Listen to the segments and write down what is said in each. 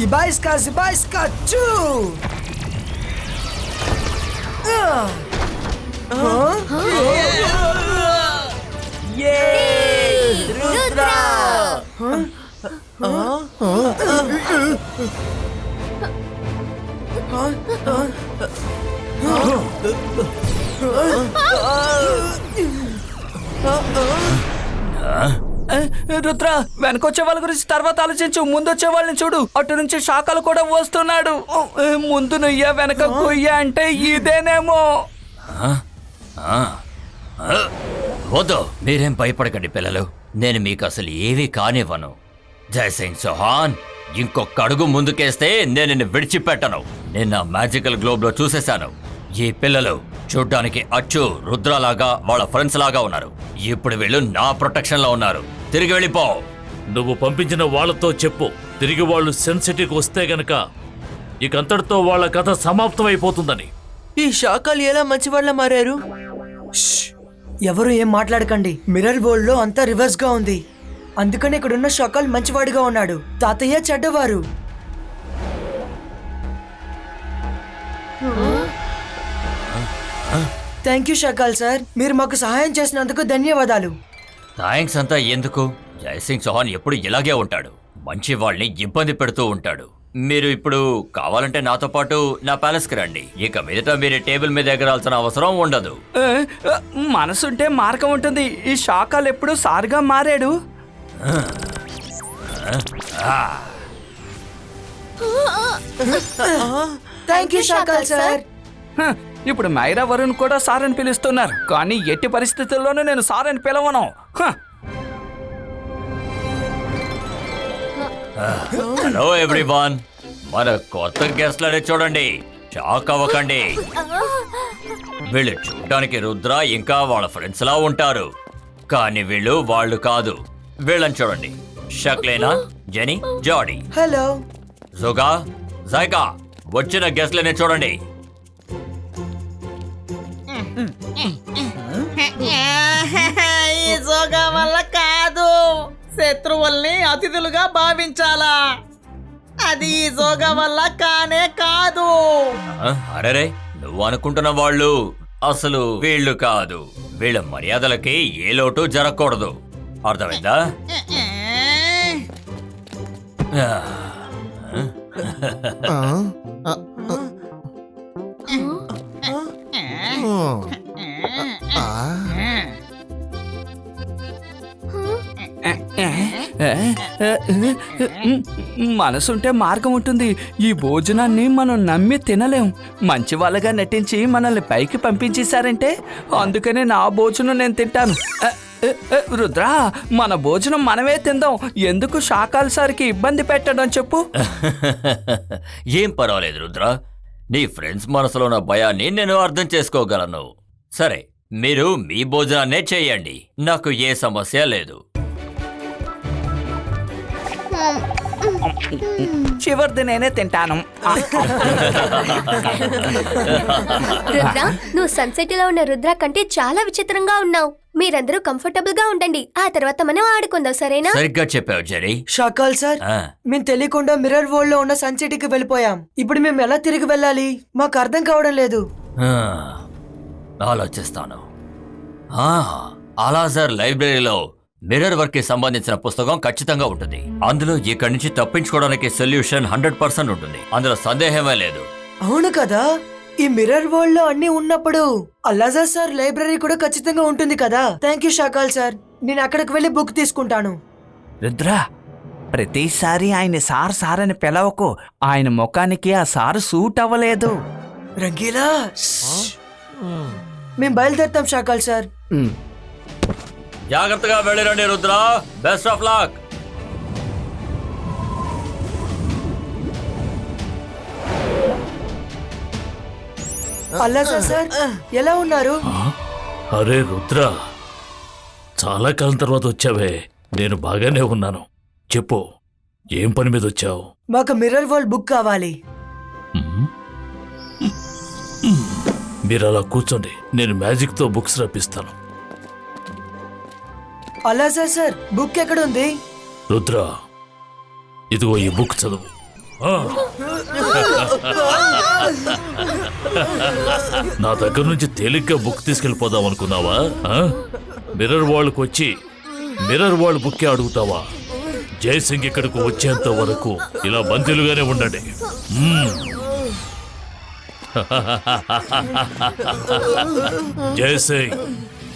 Ibaiska, tchu! Rudra! Rudra, వెనకొచ్చే వాళ్ళ గురించి తర్వాత ఆలోచించు. ముందు వచ్చే వాళ్ళని చూడు. అటు నుంచి శాఖలు కూడా వస్తున్నాడు. ముందు నుయ్యా వెనక కొయ్యా అంటే ఇదేనేమో. వద్దు, మీరేం భయపడకండి పిల్లలు. నేను మీకు అసలు ఏమీ కానివ్వను. జైసింగ్ చౌహాన్, ఇంకొక అడుగు ముందుకేస్తే నేను నిన్ను విడిచిపెట్టను. నేను నా మ్యాజికల్ గ్లోబ్ లో చూసేశాను. ఈ పిల్లలు చూడ్డానికి అచ్చు రుద్రలాగా వాళ్ళ ఫ్రెండ్స్ లాగా ఉన్నారు. ఇప్పుడు వీళ్ళు నా ప్రొటెక్షన్ లో ఉన్నారు. తిరిగి వెళ్ళిపో. నువ్వు పంపించిన వాళ్లతో చెప్పు, తిరిగి వాళ్ళు సెన్సిటీకి వస్తే గనక ఇకంతటితో వాళ్ళ కథ సమాప్తమైపోతుందని. ఈ శాఖలు ఎలా మంచివాళ్ళ మారారు? ఎవరు ఏం మాట్లాడకండి. మిర్రర్ వరల్డ్ లో అంతా రివర్స్ గా ఉంది. అందుకని ఇక్కడున్న షకల్ మంచివాడిగా ఉన్నాడు, తాతయ్య చెడ్డవారు. థ్యాంక్ యూ షకల్ సార్, మీరు మాకు సహాయం చేసినందుకు ధన్యవాదాలు. థ్యాంక్స్ అంతా ఎందుకు? జైసింగ్ చౌహాన్ ఎప్పుడు ఇలాగే ఉంటాడు. మంచి వాళ్ళని ఇబ్బంది పెడుతూ ఉంటాడు. మీరు ఇప్పుడు కావాలంటే నాతో పాటు నా ప్యాలెస్కి రండి. ఇక మీదట మీరు టేబుల్ మీద ఎగరాల్సిన అవసరం ఉండదు. మనసుంటే మార్గం ఉంటుంది. ఈ శాఖలు ఎప్పుడు సారుగా మారాడు. Thank you Shakal sir. ఇప్పుడు మైరా వరుణ్ కూడా సార్ అని పిలుస్తున్నారు, కానీ ఎట్టి పరిస్థితుల్లోనూ నేను సార్ అని పిలవను. హలో ఎవ్రీవన్, మన కొత్త గెస్ట్లని చూడండి. షాక్ అవ్వకండి. వీళ్ళు చూడడానికి రుద్ర ఇంకా వాళ్ళ ఫ్రెండ్స్ లా ఉంటారు, కానీ వీళ్ళు వాళ్ళు కాదు. వీళ్ళని చూడండి. షక్లేనా, జెనీ, జాడీ, హలో జుగా, జైకా, వచ్చిన గెస్ట్లని చూడండి. ఈ జోగా వల్ల కాదు, శత్రువుల్ని అతిథులుగా భావించాలా? అది ఈ జోగా వల్ల కానే కాదు. అరే, నువ్వు అనుకుంటున్న వాళ్ళు అసలు వీళ్ళు కాదు. వీళ్ళ మర్యాదలకి ఏ లోటు జరగకూడదు. అర్థమైందా? మనసుంటే మార్గం ఉంటుంది. ఈ భోజనాన్ని మనం నమ్మి తినలేం. మంచి వాళ్ళగా నటించి మనల్ని పైకి పంపించేశారంటే అందుకనే నా భోజనం నేను తింటాను. రుద్ర, మన భోజనం మనమే తిందాం. ఎందుకు శాఖాల్ సార్కి ఇబ్బంది పెట్టడం చెప్పు. ఏం పర్వాలేదు రుద్ర, నీ ఫ్రెండ్స్ మనసులో ఉన్న భయాన్ని నేను అర్థం చేసుకోగలను. సరే, మీరు మీ భోజనాన్నే చేయండి. నాకు ఏ సమస్య లేదు. చివరిది నేనే తింటాను. రుద్ర, నువ్వు సన్సెట్ లో ఉన్న రుద్ర కంటే చాలా విచిత్రంగా ఉన్నావు. మీరందరూ కంఫర్టబుల్ గా ఉండండి, ఆ తర్వాత మనం ఆడుకుందాం, సరేనా? సరిగ్గా చెప్పావు జెరీ. షకల్ సార్, మేము తెలియకుండా మిర్రర్ వరల్డ్ లో ఉన్న సన్ సిటీకి వెళ్ళిపోయాం. ఇప్పుడు మేము ఎలా తిరిగి వెళ్ళాలి? మాకు అర్థం కావడం లేదు. ఆలోచిస్తాను. అలాజర్ లైబ్రరీలో మిర్రర్ వర్క్ కి సంబంధించిన పుస్తకం ఖచ్చితంగా ఉంటుంది. అందులో ఇక్కడి నుంచి తప్పించుకోవడానికి సొల్యూషన్ 100% ఉంటుంది. అందులో సందేహమే లేదు. అవును కదా, ఈ మిర్రర్ వరల్డ్ లో అన్ని ఉన్నప్పుడు అల్లాజర్ సార్ లైబ్రరీ కూడా ఖచ్చితంగా ఉంటుంది కదా. థ్యాంక్ యూ షకల్ సార్, నేను అక్కడికి వెళ్ళి బుక్ తీసుకుంటాను. రుద్ర, ప్రతిసారి ఆయన సార్ సార్ అని పిలవకు. ఆయన ముఖానికి ఆ సారు సూట్ అవ్వలేదు. రంగీలా, మేము బయలుదేరుతాం షకల్ సార్. జాగ్రత్తగా వెళ్ళిరండి రుద్ర. Best of luck. అల్లాజర్ సార్, ఎలా ఉన్నారు? అరే రుద్ర, చాలా కాలం తర్వాత వచ్చావే. నేను బాగానే ఉన్నాను. చెప్పు, ఏం పని మీద వచ్చావు? మాకు మిర్రర్ వరల్డ్ బుక్ కావాలి. మీరు అలా కూర్చోండి, నేను మ్యాజిక్తో బుక్స్ రప్పిస్తాను. అలాజా సార్ బుక్ ఎక్కడ ఉంది? రుద్ర, ఇదిగో ఈ బుక్ చదువు. ఆ. నా దగ్గర నుంచి తేలిగ్గా బుక్ తీసుకెళ్ళిపోదాం అనుకున్నావా? మిర్రర్ వరల్డ్కి వచ్చి మిర్రర్ వరల్డ్ బుక్కే అడుగుతావా? జయసింగ్ ఇక్కడికి వచ్చేంత వరకు ఇలా బందీలుగానే ఉండండి. జయసింగ్,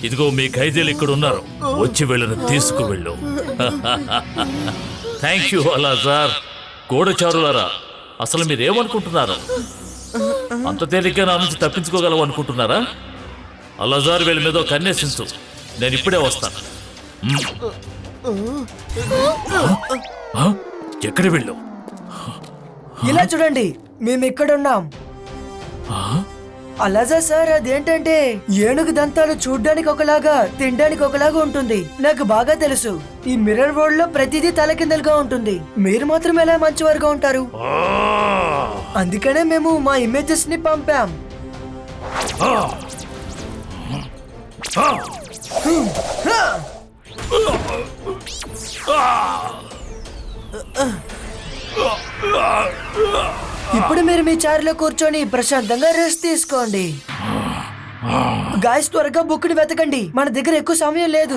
ఇదిగో మీ ఖైదీలు ఇక్కడ ఉన్నారు. వచ్చి వీళ్ళని తీసుకువెళ్ళు. Thank you అలాజార్. గూఢచారులారా, అసలు మీరేమనుకుంటున్నారు? అంత తేలిగ్గా నా నుంచి తప్పించుకోగలవు అనుకుంటున్నారా? అలాజార్ వీళ్ళ మీద కన్నేసించు, నేను ఇప్పుడే వస్తాను. ఎక్కడ వెళ్ళు? ఇలా చూడండి, మేము ఇక్కడ ఉన్నాం. అలాజా సార్, అదేంటంటే ఏనుగు దంతాలు చూడ్డానికి ఒకలాగా తినడానికి ఒకలాగా ఉంటుంది. నాకు బాగా తెలుసు. ఈ మిర్రర్ వరల్డ్ లో ప్రతిదీ తలకిందలుగా ఉంటుంది. మీరు మాత్రం ఎలా మంచివారుగా ఉంటారు? అందుకనే మేము మా ఇమేజెస్ ని పంపాం. ఇప్పుడు మీరు మీ చారులో కూర్చొని ప్రశాంతంగా రెస్ట్ తీసుకోండి. గాయస్, త్వరగా బుక్ ని వెతకండి, మన దగ్గర ఎక్కువ సమయం లేదు.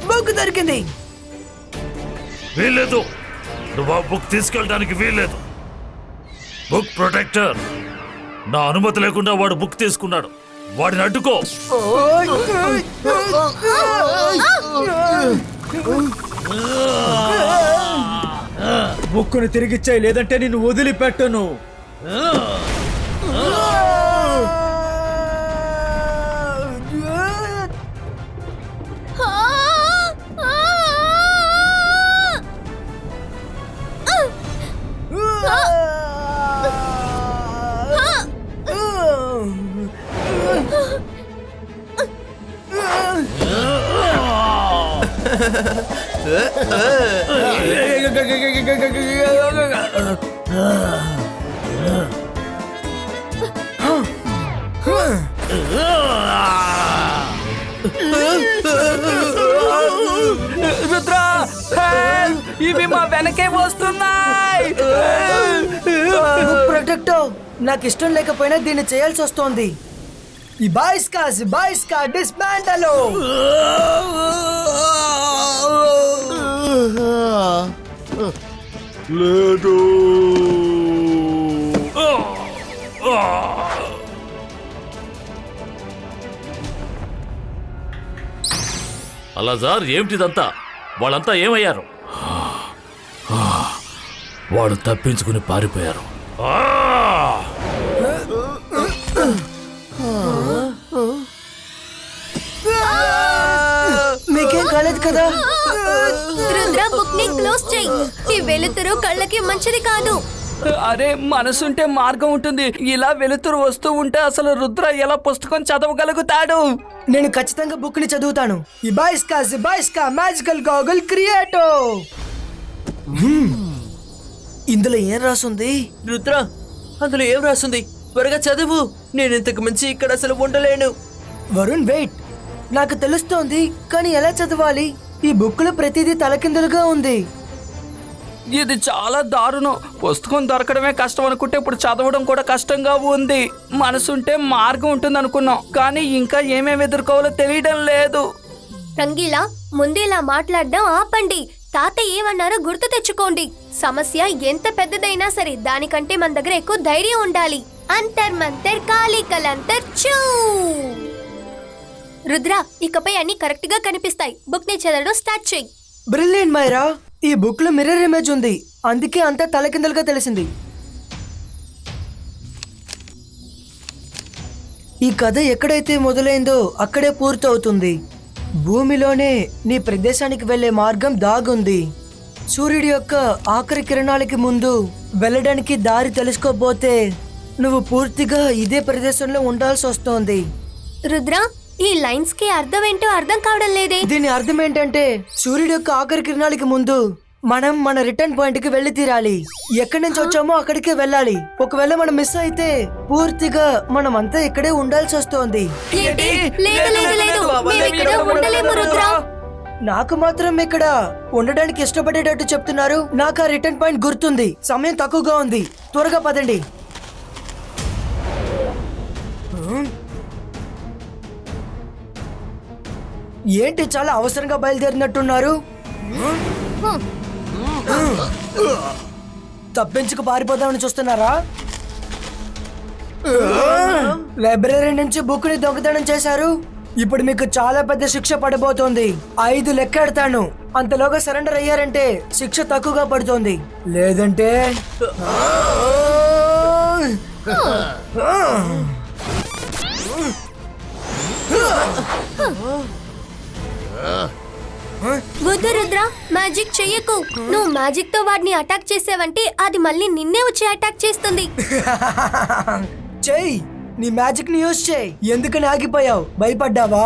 బుక్ దొరికింది. వీల్లేదు, నువ్వు ఆ బుక్ తీసుకెళ్ళడానికి వీల్లేదు. బుక్ ప్రొటెక్టర్, నా అనుమతి లేకుండా వాడు బుక్ తీసుకున్నాడు. వాడిని అడ్డుకో. బుక్కును తిరిగిచ్చాయి, లేదంటే నిన్ను వదిలిపెట్టను. రుద్ర, ఇవి మా వెనకే వస్తున్నాయి. ప్రొటెక్టర్, నాకు ఇష్టం లేకపోయినా దీన్ని చేయాల్సి వస్తోంది. ఈ బాయ్స్ కా డిస్మాంటలో. లేదు. అలాజార్, ఏమిటిదంతా? వాళ్ళంతా ఏమయ్యారు? వాడు తప్పించుకుని పారిపోయారు. మీకేం కాలేదు కదా? రుద్ర, బుక్ ని క్లోజ్ చెయ్యి. ఈ వెలుతురు కళ్ళకి మంచిది కాదు. అరే, మనసుంటే మార్గం ఉంటుంది. ఇలా వెలుతురు వస్తూ ఉంటే అసలు రుద్ర ఎలా పుస్తకం చదవగలుగుతాడు? నేను ఖచ్చితంగా బుక్ ని చదువుతాను. ఈ బాయ్స్ కా మ్యాజికల్ గాగుల్ క్రియేటో. ఇందులో ఏం రాసుంది? రుద్ర, అందులో ఏం రాస్తుంది? త్వరగా చదువు. నేను ఇంతకు మించి ఇక్కడ అసలు ఉండలేను. వరుణ్, వెయిట్. నాకు తెలుస్తోంది, కానీ ఎలా చదవాలి? ఈ బుక్ లో ప్రతిదీ తలకిందులుగా ఉంది. ఇది చాలా దారుణం. పుస్తకం దొరకడమే కష్టం అనుకుంటే ఇప్పుడు చదవడం కూడా కష్టంగా ఉంది. మనసుంటే మార్గం ఉంటుంది అనుకున్నాం, కానీ ఇంకా ఏమేమి ఎదుర్కోవాలో తెలియడం లేదు. రంగీలా, ముందు ఇలా మాట్లాడడం ఆపండి. తాతయ్య ఏమన్నారో గుర్తు తెచ్చుకోండి. సమస్య ఎంత పెద్దదైనా సరే దానికంటే మన దగ్గర ఎక్కువ ధైర్యం ఉండాలి. అంతర్ మంతర్ కాళీ కలంతర్ చూ. రుద్ర, ఇకపై అన్ని కరెక్ట్ గా కనిపిస్తాయి. బుక్ ని చదవడం స్టార్ట్ చేయి. బ్రిలియంట్ మైరా, ఈ బుక్ లో మిర్రర్ ఇమేజ్ ఉంది, అందుకే అంతా తలకిందలుగా తెలిసింది. ఈ కథ ఎక్కడైతే మొదలైందో అక్కడే పూర్తవుతుంది. భూమిలోనే నీ ప్రదేశానికి వెళ్లే మార్గం దాగుంది. సూర్యుడి యొక్క ఆఖరి కిరణాలకి ముందు వెళ్ళడానికి దారి తెలుసుకోపోతే నువ్వు పూర్తిగా ఇదే ప్రదేశంలో ఉండాల్సి వస్తోంది. రుద్ర, ఈ లైన్స్ కి అర్థం ఏంటో అర్థం కావడం లేదే. దీని అర్థం ఏంటంటే సూర్యుడి యొక్క ఆఖరి కిరణాలకి ముందు మనం మన రిటర్న్ పాయింట్ కి వెళ్లి తీరాలి. ఎక్కడి నుంచి వచ్చామో అక్కడికే వెళ్ళాలి. ఒకవేళ మనం మిస్ అయితే పూర్తిగా మనం అంతా ఇక్కడే ఉండాల్సి వస్తోంది. ఏంటి? లేదు లేదు లేదు, మేము ఇక్కడ ఉండలేము రుద్ర. నాకు మాత్రం ఇక్కడ ఉండడానికి ఇష్టపడేటట్టు చెప్తున్నారు. నాకు ఆ రిటర్న్ పాయింట్ గుర్తుంది. సమయం తక్కువగా ఉంది, త్వరగా పదండి. ఏంటి చాలా అవసరంగా బయలుదేరినట్టున్నారు? తప్పించుకు పారిపోదామని చూస్తున్నారా? లైబ్రరీ నుంచి బుక్ ని దొంగతనం చేశారు. ఇప్పుడు మీకు చాలా పెద్ద శిక్ష పడబోతోంది. 5 లెక్కెడతాను. అంతలోగా సరెండర్ అయ్యారంటే శిక్ష తక్కువగా పడుతోంది. లేదంటే వద్దు రుద్ర, మ్యాజిక్ చెయ్యకు. నువ్వు మ్యాజిక్ తో వాడిని అటాక్ చేసావంటే అది మళ్ళీ నిన్నే వచ్చి అటాక్ చేస్తుంది. చెయ్యి, నీ మ్యాజిక్ ని యూజ్ చేయి. ఎందుకని ఆగిపోయావు? భయపడ్డావా?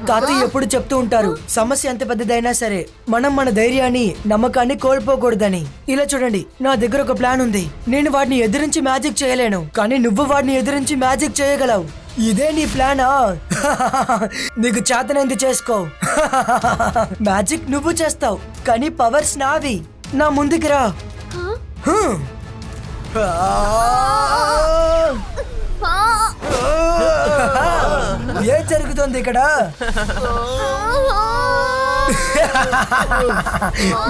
తాతయ్య ఎప్పుడు చెప్తూ ఉంటారు, సమస్య ఎంత పెద్దదైనా సరే మనం మన ధైర్యాన్ని నమ్మకాన్ని కోల్పోకూడదని. ఇలా చూడండి, నా దగ్గర ఒక ప్లాన్ ఉంది. నేను వాడిని ఎదిరించి మ్యాజిక్ చేయలేను, కానీ నువ్వు వాడిని ఎదిరించి మ్యాజిక్ చేయగలవు. ఇదే నీ ప్లానా? నీకు చేతనైంది చేసుకో. మ్యాజిక్ నువ్వు చేస్తావు, కానీ పవర్స్ నావి. నా ముందుకి రా. ఏం జరుగుతుంది ఇక్కడ?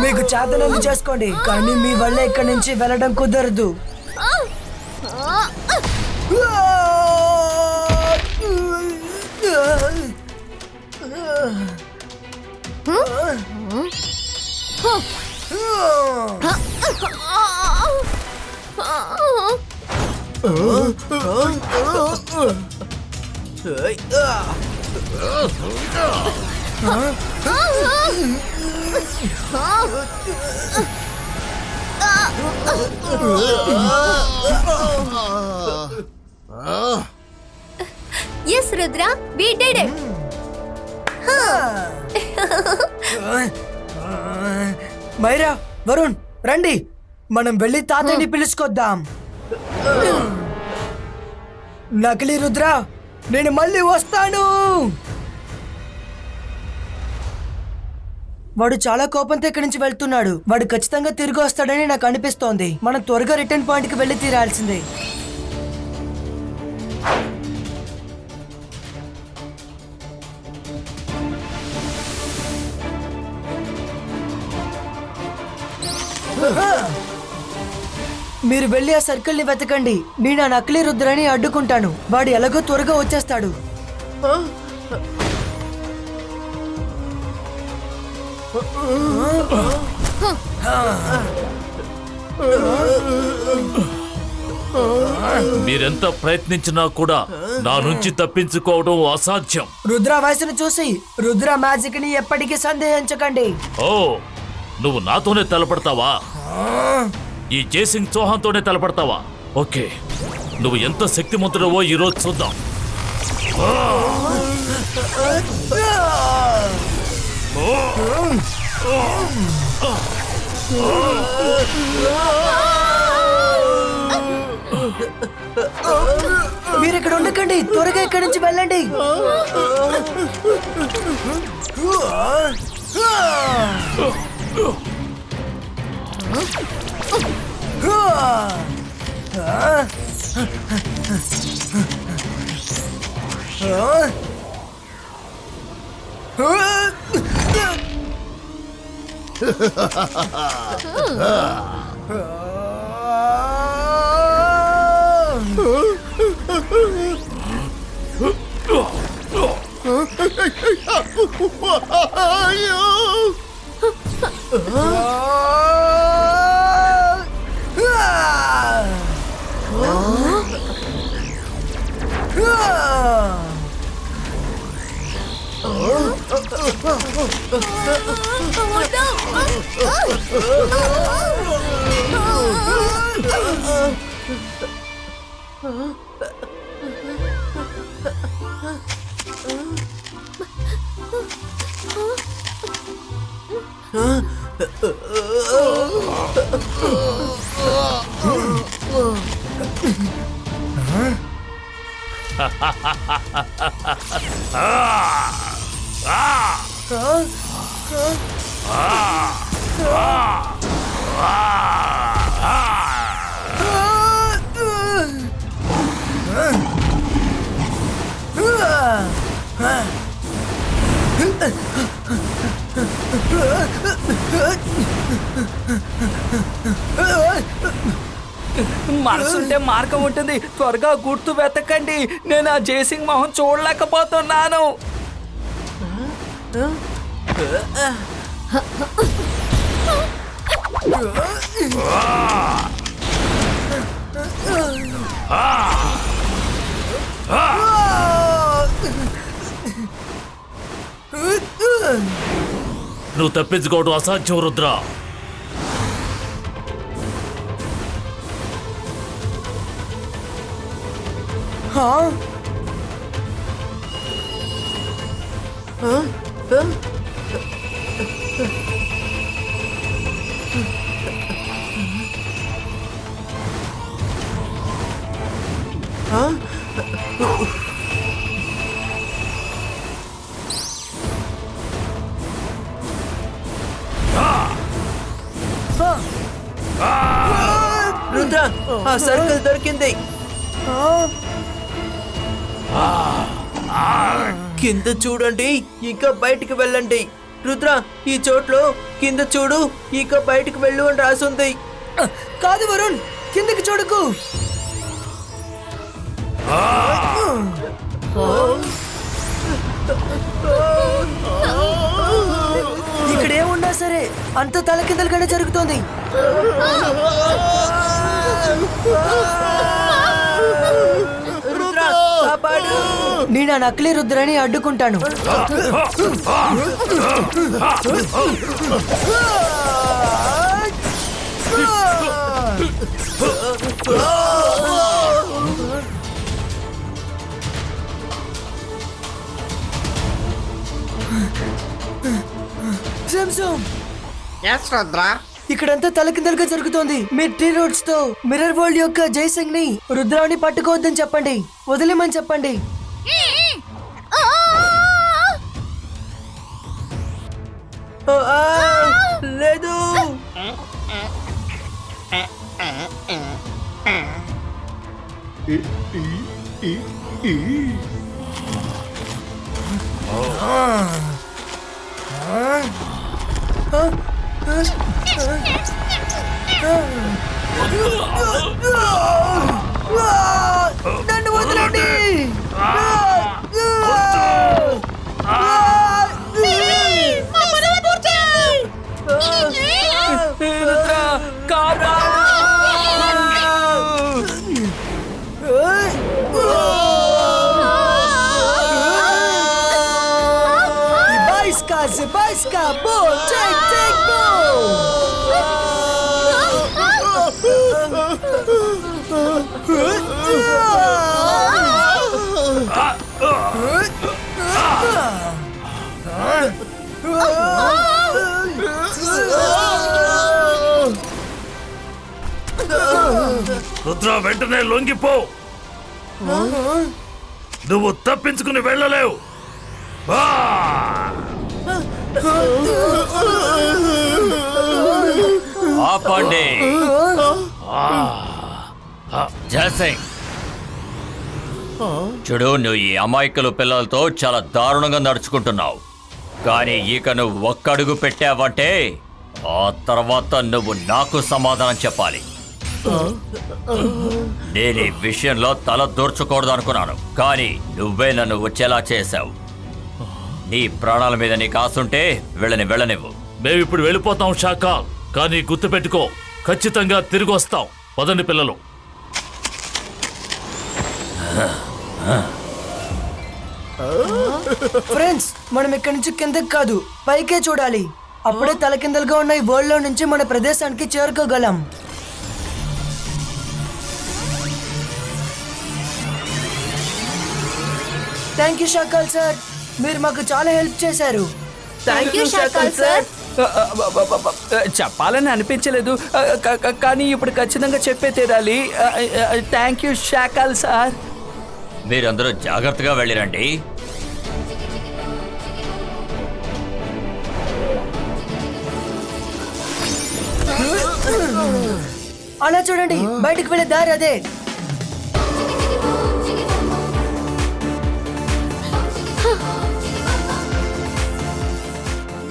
మీకు చేతనైంది చేసుకోండి, కానీ మీ వల్ల ఇక్కడి నుంచి వెళ్ళడం కుదరదు. Yes, Rudra, we did it. Myra, Varun, రండి, మనం వెళ్ళి తాతయ్యని పిలుచుకొద్దాం. నకిలీ రుద్ర, నేను మళ్ళీ వస్తాను. వాడు చాలా కోపంతో ఇక్కడి నుంచి వెళ్తున్నాడు. వాడు ఖచ్చితంగా తిరిగి వస్తాడని నాకు అనిపిస్తోంది. మనం త్వరగా రిటర్న్ పాయింట్ కి వెళ్ళి తీరాల్సిందే. మీరు వెళ్ళి ఆ సర్కిల్ ని వెతకండి. నేను ఆ నకిలీ రుద్రాన్ని అడ్డుకుంటాను. వాడు ఎలాగో త్వరగా వచ్చేస్తాడు. మీరెంత ప్రయత్నించినా కూడా నా నుంచి తప్పించుకోవడం అసాధ్యం. రుద్ర వయసును చూసి రుద్ర మ్యాజిక్ ని ఎప్పటికీ సందేహించకండి. ఓ, నువ్వు నాతోనే తలపడతావా? ఈ జైసింగ్ చౌహాన్తోనే తలపడతావా? ఓకే, నువ్వు ఎంత శక్తిమంతుడవో ఈరోజు చూద్దాం. మీరు ఇక్కడ ఉండకండి, త్వరగా ఇక్కడి నుంచి వెళ్ళండి. మనసుంటే మార్గం ఉంటుంది. త్వరగా గుర్తు వెతకండి. నేను ఆ జయసింగ్ మొహం చూడలేకపోతున్నాను. నువ్వు తప్పించుకోవడం అసాధ్యం రుద్ర. రుద్ర, ఆ సర్కిల్ దొరికింది. కింద చూడండి, ఇంకా బయటికి వెళ్ళండి. రుద్ర, ఈ చోట్లో కింద చూడు, ఇంకా బయటికి వెళ్ళు అని రాసుంది. కాదు వరుణ్, కిందకి చూడకు. ఇక్కడ ఏమున్నా సరే అంత తలకిందలుగానే జరుగుతోంది. రుద్ర, కాపాడు. నేను ఆ నకిలీ రుద్రాన్ని అడ్డుకుంటాను. ఇక్కడంతా తలకిందలుగా జరుగుతోంది. మీ ట్రీ రోడ్స్ తో మిర్రర్ వరల్డ్ యొక్క జైసింగ్ ని రుద్రాన్ని పట్టుకోవద్దని చెప్పండి, వదిలేమని చెప్పండి. లేదు. నన్ను వదలండి. Zibajska, bo, take, bo! Rudra, వెంటనే లొంగిపో. నువ్వు తప్పించుకుని వెళ్ళలేవు. ఆపండి. జయసింగ్, చూడు, నువ్వు ఈ అమాయకులు పిల్లలతో చాలా దారుణంగా నడుచుకుంటున్నావు. కానీ ఇక నువ్వు ఒక్కడుగు పెట్టావంటే ఆ తర్వాత నువ్వు నాకు సమాధానం చెప్పాలి. నేను ఈ విషయంలో తల దూర్చకూడదు అనుకున్నాను, కానీ నువ్వే నన్ను వచ్చేలా చేశావు. నీ ప్రాణాల మీద నీకు ఆశుంటే వెళ్ళనివ్వు. మేమిప్పుడు వెళ్ళిపోతాం షాకాల్, కానీ గుర్తుపెట్టుకో, ఖచ్చితంగా తిరిగి వస్తాం. పదండి పిల్లలు. ఫ్రెండ్స్, మనం ఇక్కడి నుంచి కిందకి కాదు పైకే చూడాలి. అప్పుడే తలకిందలుగా ఉన్న ఈ వరల్డ్ లో నుంచి మన ప్రదేశానికి చేరుకోగలం. థ్యాంక్ యూ షాకాల్ సార్, మీరు మాకు చాలా హెల్ప్ చేశారు. Thank you Shakaal sir. చెప్పాలని అనిపించలేదు, కానీ ఇప్పుడు ఖచ్చితంగా చెప్పే తీరాలి. Thank you Shakaal sir. మీరందరూ జాగ్రత్తగా వెళ్ళిరండి. అలా చూడండి, బయటికి వెళ్ళే దారి అదే.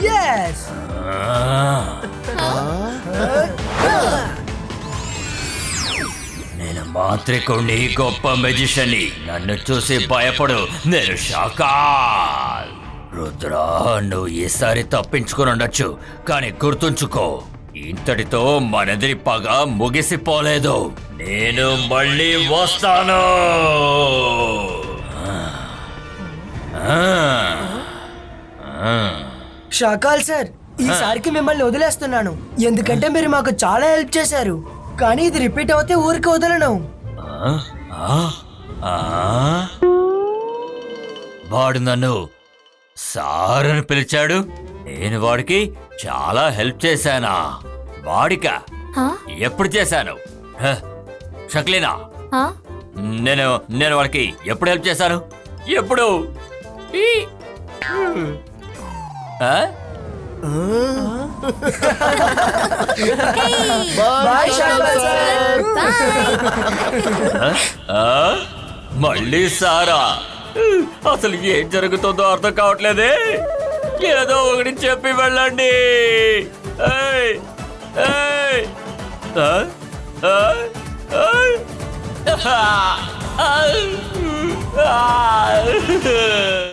Yes! నేను మాంత్రికుణ్ణి, గొప్ప మెజిషియన్ని. నన్ను చూసి భయపడు, నేను షాకాల్. రుద్రా, నువ్వు ఈసారి తప్పించుకుని ఉండొచ్చు, కానీ గుర్తుంచుకో, ఇంతటితో మనది పగ ముగిసిపోలేదు. నేను మళ్ళీ వస్తాను. షాకాల్ సార్, ఈసారికి మిమ్మల్ని వదిలేస్తున్నాను, ఎందుకంటే మీరు మాకు చాలా హెల్ప్ చేశారు. కానీ ఇది రిపీట్ అవుతే ఊరికి వదలను. వాడు నన్ను సార్ అని పిలిచాడు. నేను వాడికి చాలా హెల్ప్ చేశానా? వాడికా? ఎప్పుడు చేశాను? షక్లీనా, నేను వాడికి ఎప్పుడు హెల్ప్ చేశాను? ఎప్పుడు? Bye Shakaal sir. మళ్ళీ సారా? అసలు ఏం జరుగుతుందో అర్థం కావట్లేదే. ఏదో ఒకటి చెప్పి వెళ్ళండి. ఏయ్, ఏయ్, ఏయ్.